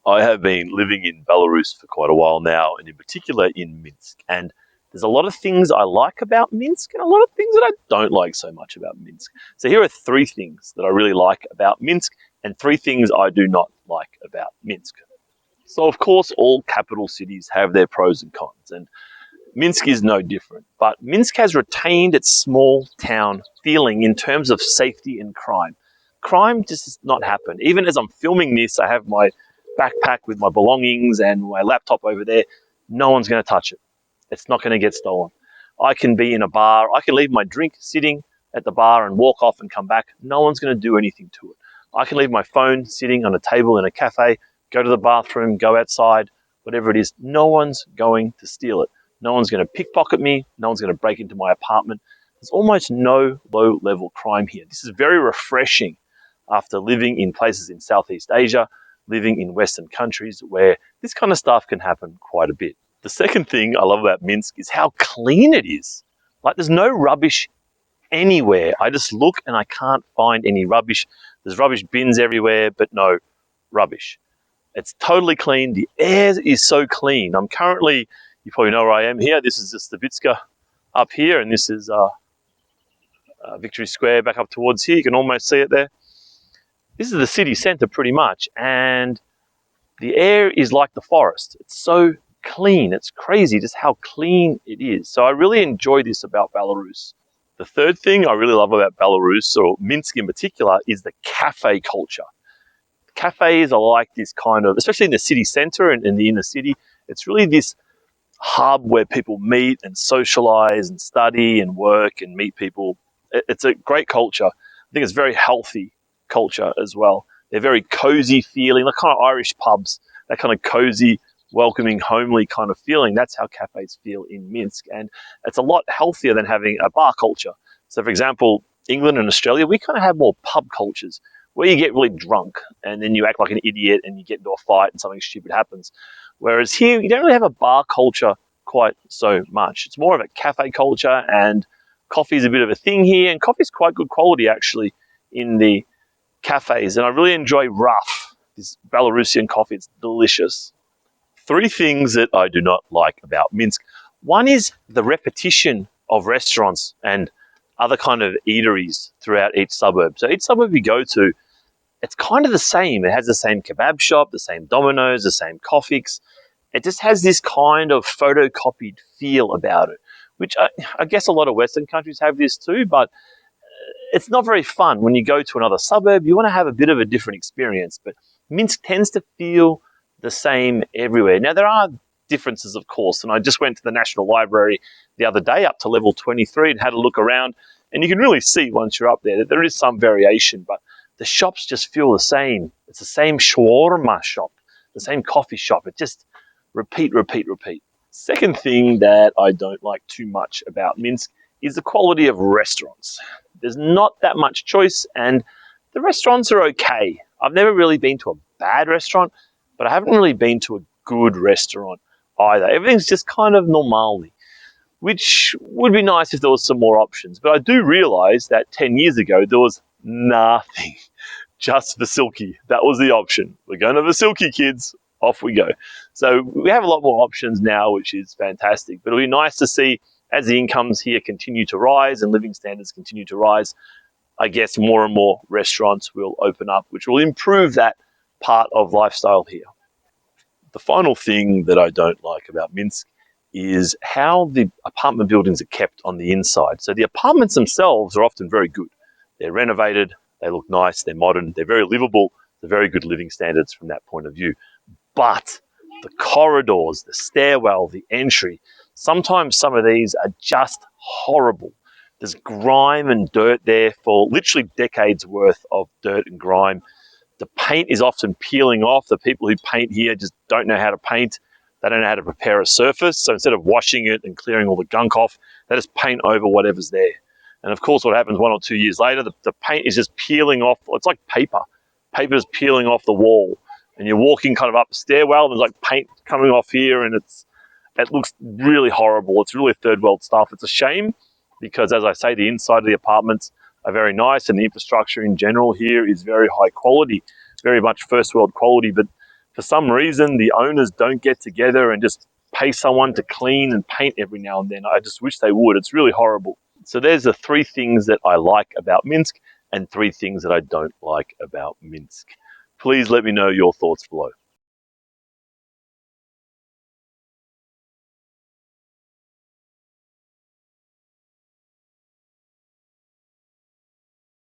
I have been living in Belarus for quite a while now, and in particular in Minsk. And there's a lot of things I like about Minsk and a lot of things that I don't like so much about Minsk. So here are three things that I really like about Minsk and three things I do not like about Minsk. So, of course, all capital cities have their pros and cons, and Minsk is no different. But Minsk has retained its small town feeling in terms of safety and crime. Crime just does not happen. Even as I'm filming this, I have my backpack with my belongings and my laptop over there. No one's going to touch it. It's not going to get stolen. I can be in a bar. I can leave my drink sitting at the bar and walk off and come back. No one's going to do anything to it. I can leave my phone sitting on a table in a cafe, go to the bathroom, go outside, whatever it is. No one's going to steal it. No one's going to pickpocket me. No one's going to break into my apartment. There's almost no low-level crime here. This is very refreshing after living in places in Southeast Asia, living in Western countries where this kind of stuff can happen quite a bit. The second thing I love about Minsk is how clean it is. Like, there's no rubbish anywhere. I just look and I can't find any rubbish. There's rubbish bins everywhere, but no rubbish. It's totally clean. The air is so clean. I'm currently, you probably know where I am here. This is just the Vitska up here, and this is Victory Square back up towards here. You can almost see it there. This is the city centre pretty much, and the air is like the forest. It's so clean. It's crazy just how clean it is. So I really enjoy this about Belarus. The third thing I really love about Belarus, or Minsk in particular, is the cafe culture. Cafes are like this kind of, especially in the city centre and in the inner city, it's really this hub where people meet and socialise and study and work and meet people. It's a great culture. I think it's very healthy culture as well. They're very cosy feeling, like kind of Irish pubs, that kind of cosy, welcoming, homely kind of feeling. That's how cafes feel in Minsk. And it's a lot healthier than having a bar culture. So, for example, England and Australia, we kind of have more pub cultures where you get really drunk and then you act like an idiot and you get into a fight and something stupid happens. Whereas here, you don't really have a bar culture quite so much. It's more of a cafe culture, and coffee is a bit of a thing here. And coffee is quite good quality, actually, in the cafes. And I really enjoy Rough, this Belarusian coffee. It's delicious. Three things that I do not like about Minsk. One is the repetition of restaurants and other kind of eateries throughout each suburb. So each suburb you go to, it's kind of the same. It has the same kebab shop, the same Domino's, the same Coffee's. It just has this kind of photocopied feel about it, which I guess a lot of Western countries have this too, but it's not very fun. When you go to another suburb, you want to have a bit of a different experience, but Minsk tends to feel the same everywhere. Now, there are differences, of course, and I just went to the National Library the other day up to level 23 and had a look around, and you can really see once you're up there that there is some variation, but the shops just feel the same. It's the same shawarma shop, the same coffee shop. It just repeat, repeat, repeat. Second thing that I don't like too much about Minsk is the quality of restaurants. There's not that much choice, and the restaurants are okay. I've never really been to a bad restaurant, but I haven't really been to a good restaurant either. Everything's just kind of normally, which would be nice if there was some more options. But I do realize that 10 years ago, there was nothing, just Vasilki. That was the option. We're going to Vasilki, kids. Off we go. So we have a lot more options now, which is fantastic. But it'll be nice to see as the incomes here continue to rise and living standards continue to rise. I guess more and more restaurants will open up, which will improve that part of lifestyle here. The final thing that I don't like about Minsk is how the apartment buildings are kept on the inside. So the apartments themselves are often very good. They're renovated, they look nice, they're modern, they're very livable, they're very good living standards from that point of view. But the corridors, the stairwell, the entry, sometimes some of these are just horrible. There's grime and dirt there for literally decades worth of dirt and grime. The paint is often peeling off. The people who paint here just don't know how to paint. They don't know how to prepare a surface. So instead of washing it and clearing all the gunk off, they just paint over whatever's there. And of course, what happens 1 or 2 years later, the paint is just peeling off. It's like paper. Paper's peeling off the wall. And you're walking kind of up a stairwell, and there's like paint coming off here, and it looks really horrible. It's really third world stuff. It's a shame because, as I say, the inside of the apartments are very nice, and the infrastructure in general here is very high quality, very much first world quality. But For some reason, the owners don't get together and just pay someone to clean and paint every now and then. I just wish they would. It's really horrible. So there's the 3 things that I like about Minsk and 3 things that I don't like about Minsk. Please let me know your thoughts below.